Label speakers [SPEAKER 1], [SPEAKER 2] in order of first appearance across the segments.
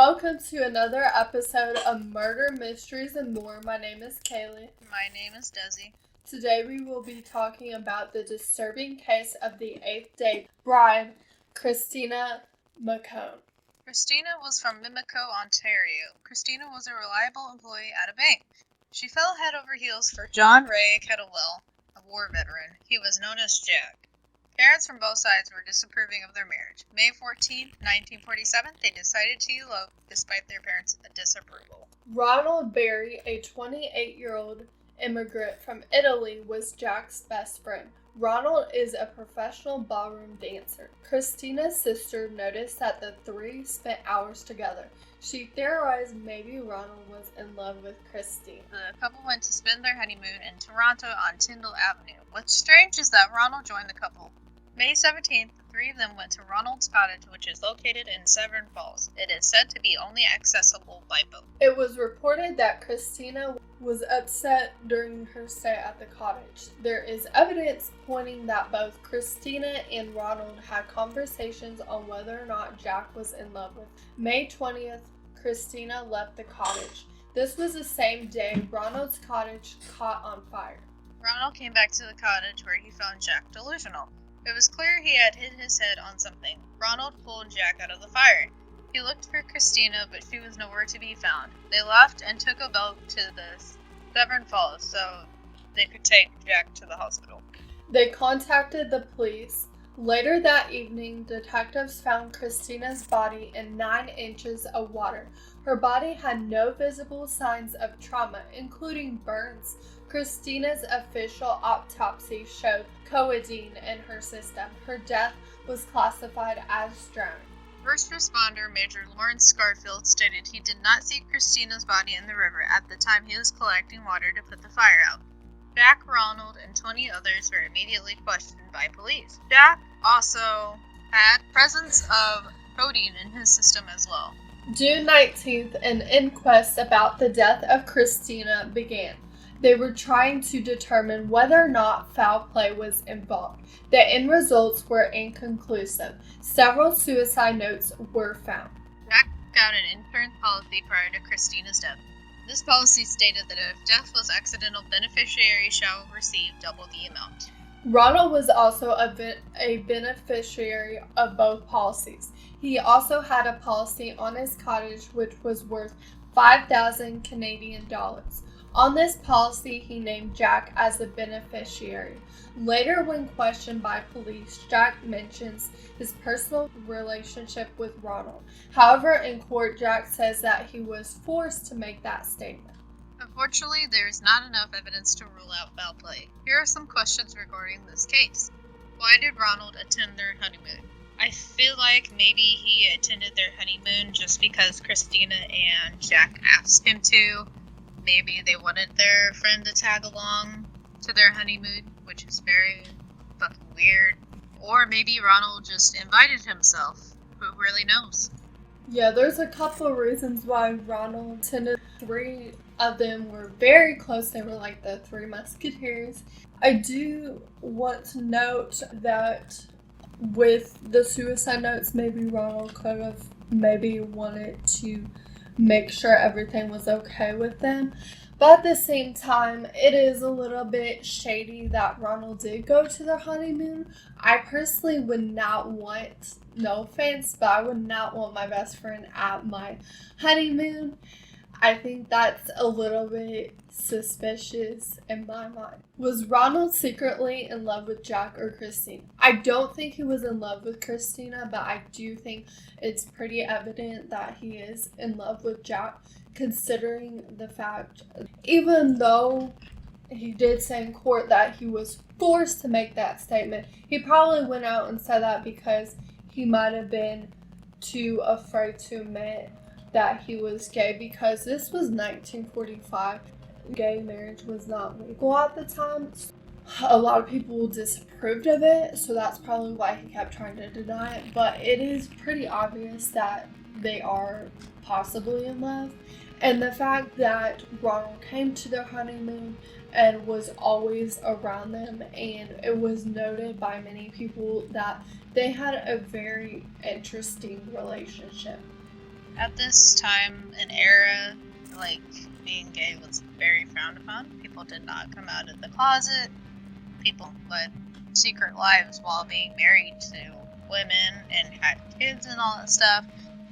[SPEAKER 1] Welcome to another episode of Murder, Mysteries, and More. My name is Kaylee.
[SPEAKER 2] My name is Desi.
[SPEAKER 1] Today we will be talking about the disturbing case of the 8th-day bride, Christina Mocon.
[SPEAKER 2] Christina was from Mimico, Ontario. Christina was a reliable employee at a bank. She fell head over heels for John Ray Kettlewell, a war veteran. He was known as Jack. Parents from both sides were disapproving of their marriage. May 14, 1947, they decided to elope despite their parents' disapproval.
[SPEAKER 1] Ronald Barry, a 28-year-old immigrant from Italy, was Jack's best friend. Ronald is a professional ballroom dancer. Christina's sister noticed that the three spent hours together. She theorized maybe Ronald was in love with Christina.
[SPEAKER 2] The couple went to spend their honeymoon in Toronto on Tyndall Avenue. What's strange is that Ronald joined the couple. May 17th, the three of them went to Ronald's cottage, which is located in Severn Falls. It is said to be only accessible by boat.
[SPEAKER 1] It was reported that Christina was upset during her stay at the cottage. There is evidence pointing that both Christina and Ronald had conversations on whether or not Jack was in love with her. May 20th, Christina left the cottage. This was the same day Ronald's cottage caught on fire.
[SPEAKER 2] Ronald came back to the cottage where he found Jack delusional. It was clear he had hit his head on something. Ronald pulled Jack out of the fire. He looked for Christina, but she was nowhere to be found. They left and took a boat to the Severn Falls so they could take Jack to the hospital.
[SPEAKER 1] They contacted the police. Later that evening, detectives found Christina's body in 9 inches of water. Her body had no visible signs of trauma, including burns. Christina's official autopsy showed codeine in her system. Her death was classified as drowning.
[SPEAKER 2] First responder Major Lawrence Scarfield stated he did not see Christina's body in the river at the time he was collecting water to put the fire out. Jack, Ronald, and 20 others were immediately questioned by police. Jack also had presence of codeine in his system as well.
[SPEAKER 1] June 19th, an inquest about the death of Christina began. They were trying to determine whether or not foul play was involved. The end results were inconclusive. Several suicide notes were found.
[SPEAKER 2] Jack took out an insurance policy prior to Christina's death. This policy stated that if death was accidental, beneficiaries shall receive double the amount.
[SPEAKER 1] Ronald was also a beneficiary of both policies. He also had a policy on his cottage which was worth 5,000 Canadian dollars. On this policy, he named Jack as the beneficiary. Later, when questioned by police, Jack mentions his personal relationship with Ronald. However, in court, Jack says that he was forced to make that statement.
[SPEAKER 2] Unfortunately, there is not enough evidence to rule out foul play. Here are some questions regarding this case. Why did Ronald attend their honeymoon? I feel like maybe he attended their honeymoon just because Christina and Jack asked him to. Maybe they wanted their friend to tag along to their honeymoon, which is very fucking weird. Or maybe Ronald just invited himself. Who really knows?
[SPEAKER 1] Yeah, there's a couple of reasons why Ronald attended. 3 of them were very close. They were like the 3 musketeers. I do want to note that with the suicide notes, maybe Ronald could have maybe wanted to make sure everything was okay with them. But at the same time, it is a little bit shady that Ronald did go to the honeymoon. I personally would not want, no offense, but I would not want my best friend at my honeymoon. I think that's a little bit suspicious in my mind. Was Ronald secretly in love with Jack or Christina? I don't think he was in love with Christina, but I do think it's pretty evident that he is in love with Jack, considering the fact, even though he did say in court that he was forced to make that statement, he probably went out and said that because he might have been too afraid to admit that he was gay, because this was 1945. Gay marriage was not legal at the time. A lot of people disapproved of it, so that's probably why he kept trying to deny it. But it is pretty obvious that they are possibly in love. And the fact that Ronald came to their honeymoon and was always around them, and it was noted by many people that they had a very interesting relationship.
[SPEAKER 2] At this time and era, like, being gay was very frowned upon. People did not come out of the closet. People led secret lives while being married to women and had kids and all that stuff.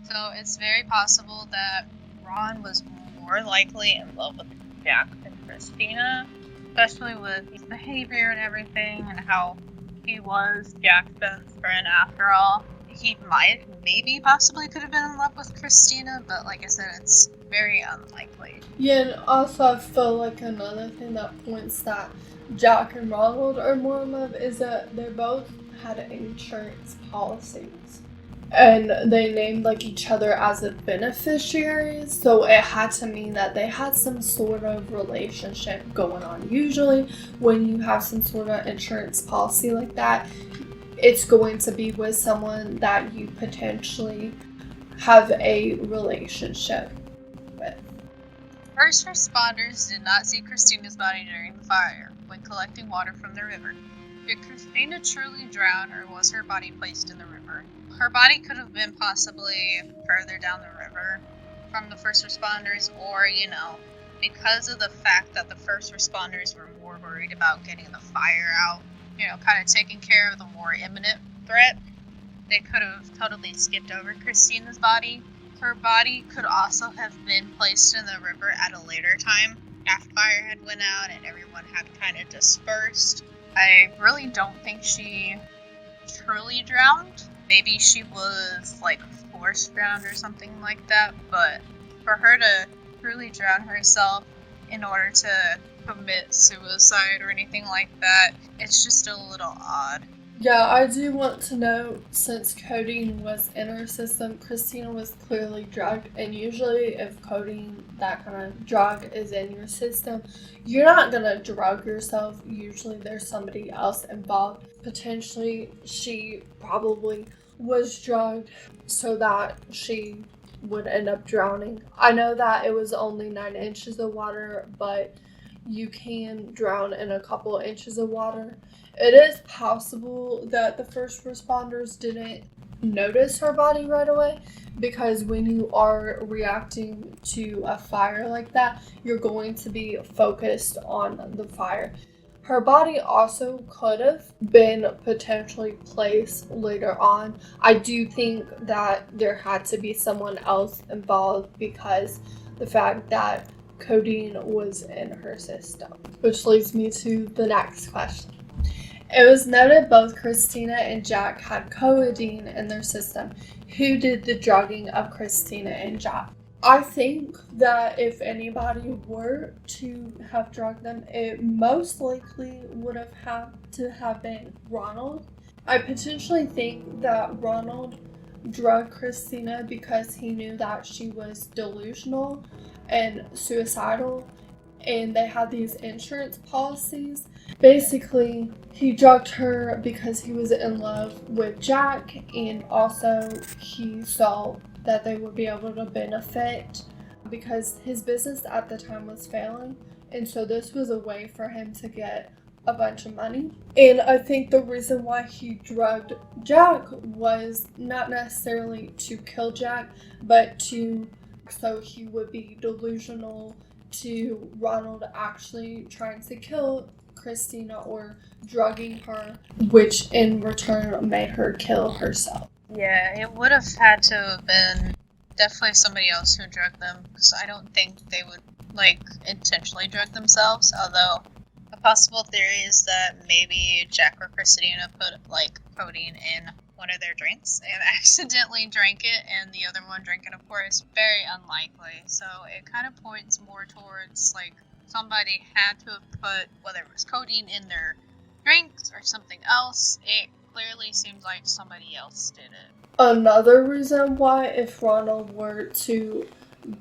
[SPEAKER 2] So it's very possible that Ron was more likely in love with Jack than Christina, especially with his behavior and everything and how he was Jack's best friend after all. He might, maybe, possibly could have been in love with Christina, but like I said, it's very unlikely.
[SPEAKER 1] Yeah, and also I feel like another thing that points that Jack and Ronald are more in love is that they both had insurance policies. And they named like each other as a beneficiaries, so it had to mean that they had some sort of relationship going on. Usually when you have some sort of insurance policy like that, it's going to be with someone that you potentially have a relationship with.
[SPEAKER 2] First responders did not see Christina's body during the fire when collecting water from the river. Did Christina truly drown, or was her body placed in the river? Her body could have been possibly further down the river from the first responders, or, because of the fact that the first responders were more worried about getting the fire out, kind of taking care of the more imminent threat, they could have totally skipped over Christina's body. Her body could also have been placed in the river at a later time, after fire had went out and everyone had kind of dispersed. I really don't think she truly drowned. Maybe she was, force drowned or something like that, but for her to truly drown herself in order to commit suicide or anything like that, it's just a little odd.
[SPEAKER 1] Yeah, I do want to know, since codeine was in her system, Christina was clearly drugged, and usually if codeine, that kind of drug, is in your system, you're not going to drug yourself. Usually there's somebody else involved. Potentially, she probably was drugged so that she would end up drowning. I know that it was only 9 inches of water, but you can drown in a couple inches of water. It is possible that the first responders didn't notice her body right away, because when you are reacting to a fire like that, you're going to be focused on the fire. Her body also could have been potentially placed later on. I do think that there had to be someone else involved because the fact that codeine was in her system. Which leads me to the next question. It was noted both Christina and Jack had codeine in their system. Who did the drugging of Christina and Jack? I think that if anybody were to have drugged them, it most likely would have had to have been Ronald. I potentially think that Ronald drugged Christina because he knew that she was delusional and suicidal, and they had these insurance policies. Basically, he drugged her because he was in love with Jack, and also he saw that they would be able to benefit because his business at the time was failing, and so this was a way for him to get a bunch of money. And I think the reason why he drugged Jack was not necessarily to kill Jack, but so he would be delusional to Ronald actually trying to kill Christina or drugging her, which in return made her kill herself.
[SPEAKER 2] Yeah, it would have had to have been definitely somebody else who drugged them, because I don't think they would, intentionally drug themselves, although a possible theory is that maybe Jack or Christina put, codeine in one of their drinks and accidentally drank it, and the other one drank it, of course. Very unlikely. So it kind of points more towards, somebody had to have put, whether it was codeine in their drinks or something else. It clearly seems like somebody else did it.
[SPEAKER 1] Another reason why, if Ronald were to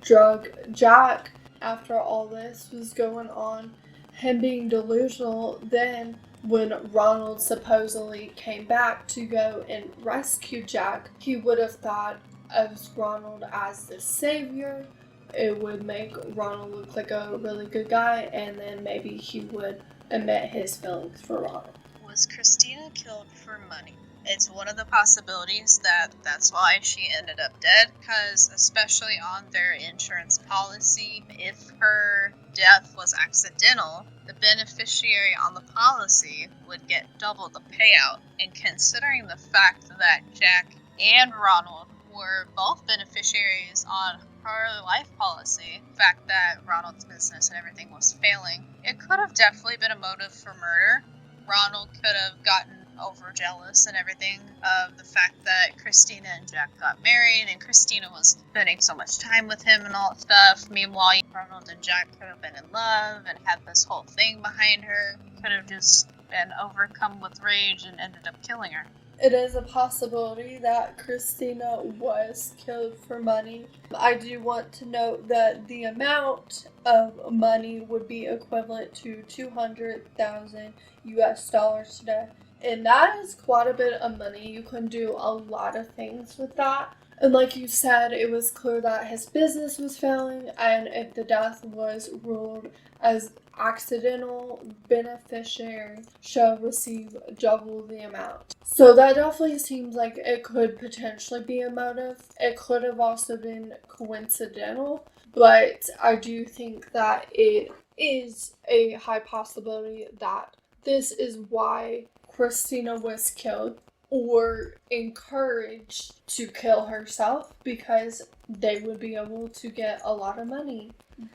[SPEAKER 1] drug Jack after all this was going on, him being delusional, then when Ronald supposedly came back to go and rescue Jack, he would have thought of Ronald as the savior. It would make Ronald look like a really good guy, and then maybe he would admit his feelings for Ronald.
[SPEAKER 2] Was Christina killed for money? It's one of the possibilities that that's why she ended up dead, because especially on their insurance policy, if her death was accidental, the beneficiary on the policy would get double the payout. And considering the fact that Jack and Ronald were both beneficiaries on her life policy, the fact that Ronald's business and everything was failing, it could have definitely been a motive for murder. Ronald could have gotten over jealous and everything of the fact that Christina and Jack got married, and Christina was spending so much time with him and all that stuff. Meanwhile, Ronald and Jack could have been in love and had this whole thing behind her. Could have just been overcome with rage and ended up killing her.
[SPEAKER 1] It is a possibility that Christina was killed for money. I do want to note that the amount of money would be equivalent to $200,000 US today. And that is quite a bit of money. You can do a lot of things with that. And like you said, it was clear that his business was failing, and if the death was ruled as accidental, beneficiary shall receive double the amount. So that definitely seems like it could potentially be a motive. It could have also been coincidental, but I do think that it is a high possibility that this is why Christina was killed or encouraged to kill herself, because they would be able to get a lot of money.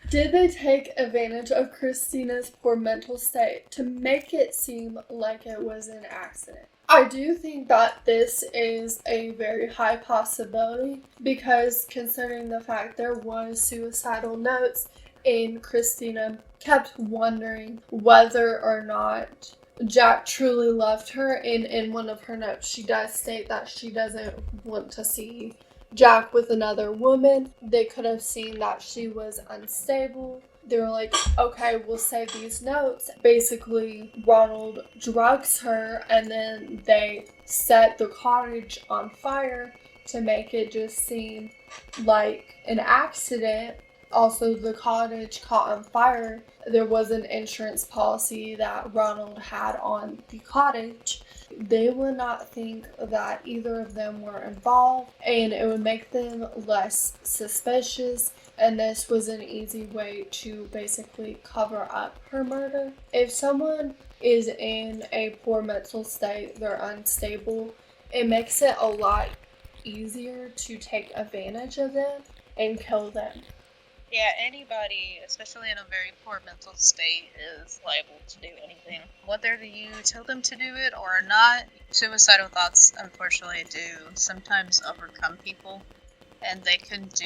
[SPEAKER 1] Did they take advantage of Christina's poor mental state to make it seem like it was an accident? I do think that this is a very high possibility, because considering the fact there was suicidal notes and Christina kept wondering whether or not Jack truly loved her, and in one of her notes she does state that she doesn't want to see Jack with another woman. They could have seen that she was unstable. They were like, okay, we'll save these notes. Basically, Ronald drugs her, and then they set the cottage on fire to make it just seem like an accident. Also, the cottage caught on fire. There was an insurance policy that Ronald had on the cottage. They would not think that either of them were involved, and it would make them less suspicious, and this was an easy way to basically cover up her murder. If someone is in a poor mental state, they're unstable, it makes it a lot easier to take advantage of them and kill them.
[SPEAKER 2] Yeah, anybody, especially in a very poor mental state, is liable to do anything. Whether you tell them to do it or not, suicidal thoughts, unfortunately, do sometimes overcome people, and they can do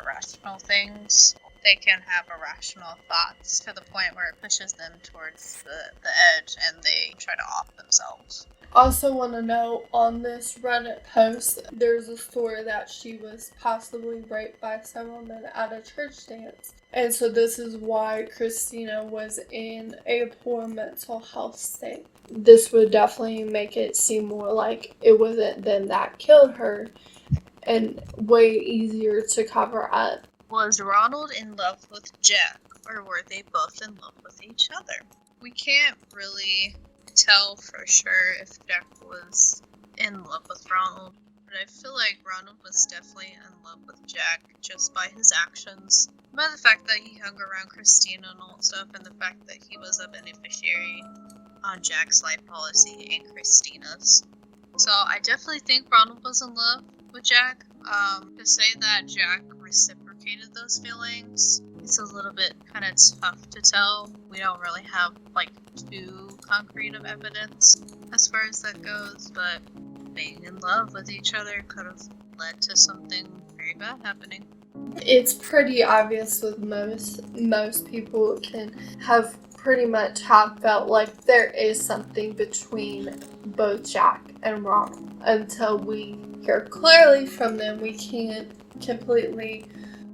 [SPEAKER 2] irrational things. They can have irrational thoughts to the point where it pushes them towards the edge, and they try to off themselves.
[SPEAKER 1] Also want to know, on this Reddit post, there's a story that she was possibly raped by several men at a church dance. And so this is why Christina was in a poor mental health state. This would definitely make it seem more like it wasn't them that killed her, and way easier to cover up.
[SPEAKER 2] Was Ronald in love with Jack, or were they both in love with each other? We can't really tell for sure if Jack was in love with Ronald, but I feel like Ronald was definitely in love with Jack just by his actions, by the fact that he hung around Christina and all that stuff, and the fact that he was a beneficiary on Jack's life policy and Christina's. So I definitely think Ronald was in love with Jack. To say that Jack reciprocated those feelings, it's a little bit kind of tough to tell. We don't really have too concrete of evidence as far as that goes, but being in love with each other could have led to something very bad happening.
[SPEAKER 1] It's pretty obvious with most people can have pretty much have felt like there is something between both Jack and Ronald. Until we hear clearly from them, we can't completely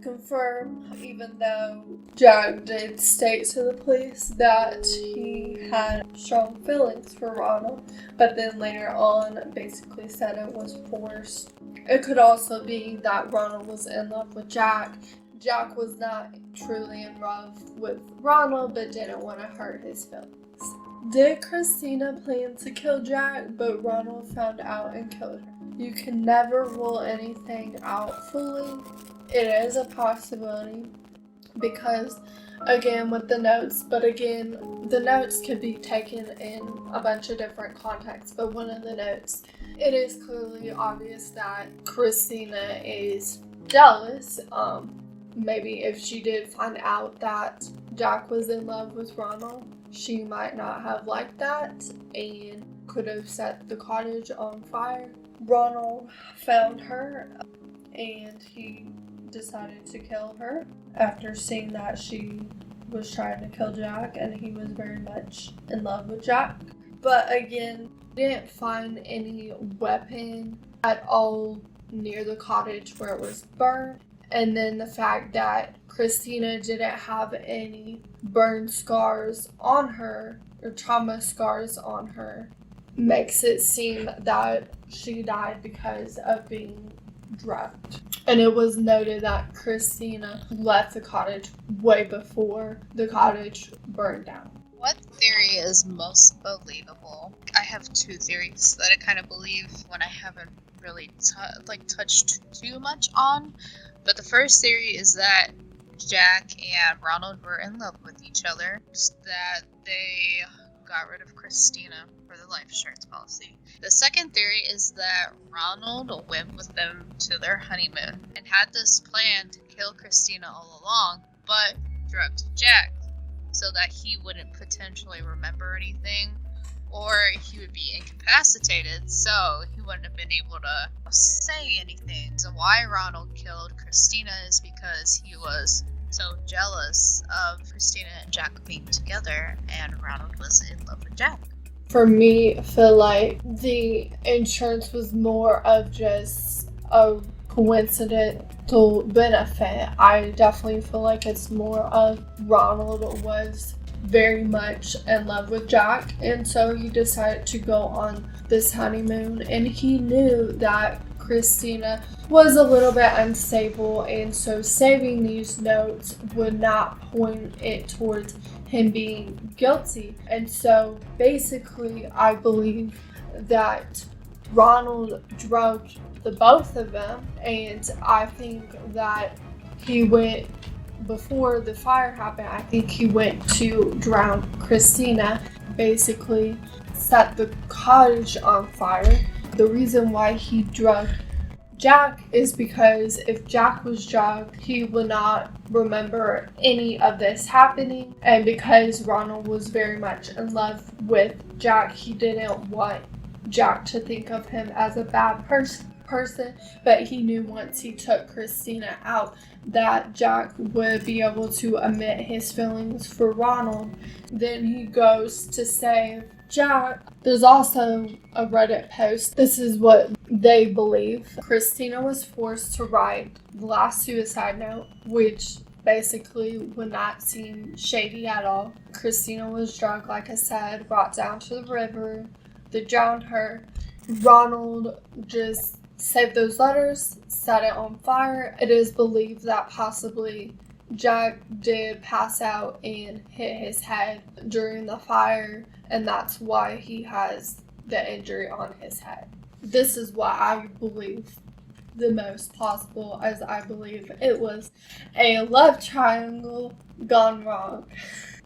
[SPEAKER 1] confirm, even though Jack did state to the police that he had strong feelings for Ronald, but then later on basically said it was forced. It could also be that Ronald was in love with Jack. Jack was not truly in love with Ronald, but didn't want to hurt his feelings. Did Christina plan to kill Jack, but Ronald found out and killed her? You can never rule anything out fully. It is a possibility because, again, with the notes, but again, the notes could be taken in a bunch of different contexts, but one of the notes, it is clearly obvious that Christina is jealous. Maybe if she did find out that Jack was in love with Ronald, she might not have liked that and could have set the cottage on fire. Ronald found her and he decided to kill her after seeing that she was trying to kill Jack and he was very much in love with Jack. But again, didn't find any weapon at all near the cottage where it was burned. And then the fact that Christina didn't have any burn scars on her or trauma scars on her makes it seem that she died because of being drugged. And it was noted that Christina left the cottage way before the cottage burned down.
[SPEAKER 2] What theory is most believable? I have two theories that I kind of believe when I haven't really touched too much on. But the first theory is that Jack and Ronald were in love with each other, just that they got rid of Christina for the life insurance policy. The second theory is that Ronald went with them to their honeymoon and had this plan to kill Christina all along, but drugged Jack so that he wouldn't potentially remember anything, or he would be incapacitated, so he wouldn't have been able to say anything. So why Ronald killed Christina is because he was so jealous of Christina and Jack being together, and Ronald was in love with Jack.
[SPEAKER 1] For me, I feel like the insurance was more of just a coincidental benefit. I definitely feel like it's more of Ronald was very much in love with Jack, and so he decided to go on this honeymoon, and he knew that Christina was a little bit unstable, and so saving these notes would not point it towards him being guilty. And so basically I believe that Ronald drugged the both of them, and I think that he went, before the fire happened, I think he went to drown Christina, basically set the cottage on fire. The reason why he drugged Jack is because if Jack was drugged, he would not remember any of this happening. And because Ronald was very much in love with Jack, he didn't want Jack to think of him as a bad person, but he knew once he took Christina out that Jack would be able to admit his feelings for Ronald. Then he goes to save Jack. There's also a Reddit post. This is what they believe. Christina was forced to write the last suicide note, which basically would not seem shady at all. Christina was drugged, like I said, brought down to the river. They drowned her. Ronald just saved those letters, set it on fire. It is believed that possibly Jack did pass out and hit his head during the fire, and that's why he has the injury on his head. This is what I believe the most plausible, as I believe it was a love triangle gone wrong.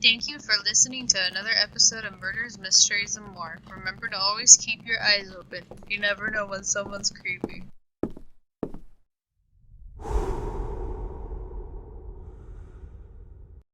[SPEAKER 2] Thank you for listening to another episode of Murders, Mysteries, and More. Remember to always keep your eyes open. You never know when someone's creepy.